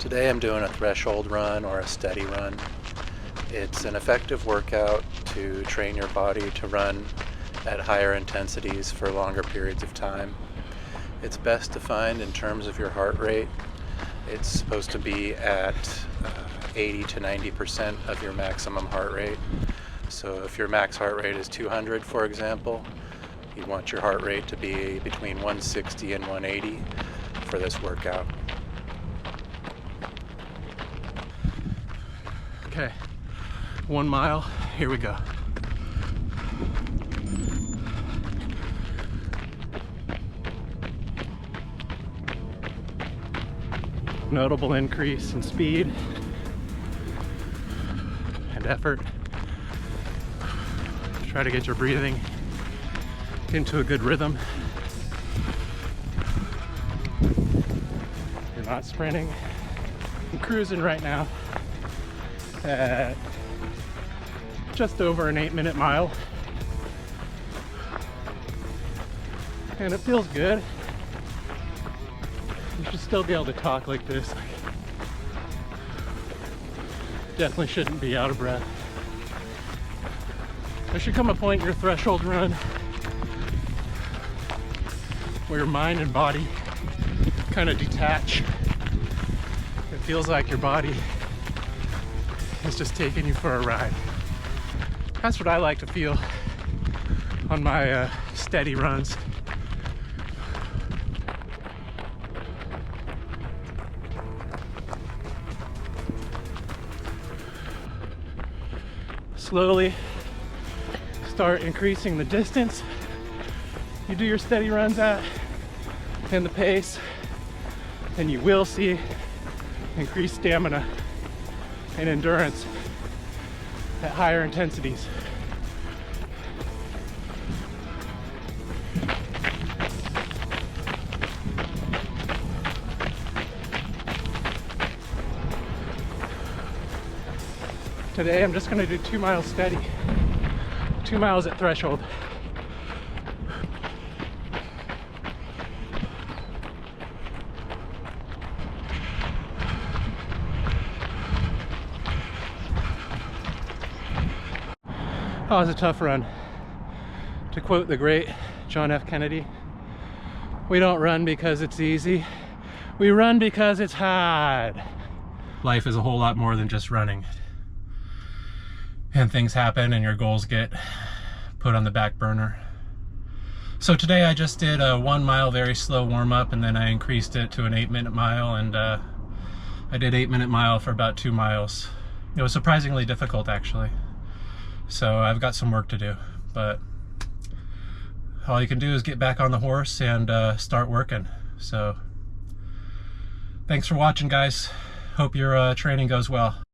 Today I'm doing a threshold run or a steady run. It's an effective workout to train your body to run at higher intensities for longer periods of time. It's best defined in terms of your heart rate. It's supposed to be at 80 to 90% of your maximum heart rate. So if your max heart rate is 200, for example, you want your heart rate to be between 160 and 180 for this workout. Okay, 1 mile, here we go. Notable increase in speed and effort. Try to get your breathing into a good rhythm. You're not sprinting. I'm cruising right now at just over an 8-minute mile, and it feels good. You should still be able to talk like this. Definitely shouldn't be out of breath. There should come a point in your threshold run where your mind and body kind of detach. It feels like your body is just taking you for a ride. That's what I like to feel on my steady runs. Slowly start increasing the distance you do your steady runs at and the pace, and you will see increased stamina and endurance at higher intensities. Today I'm just going to do 2 miles steady, 2 miles at threshold. Oh, it was a tough run. To quote the great John F. Kennedy, we don't run because it's easy, we run because it's hard. Life is a whole lot more than just running. And things happen and your goals get put on the back burner. So today I just did a 1 mile very slow warm-up, and then I increased it to an 8-minute mile, and I did 8-minute mile for about 2 miles. It was surprisingly difficult, actually. So I've got some work to do, but all you can do is get back on the horse and start working. So thanks for watching, guys. Hope your training goes well.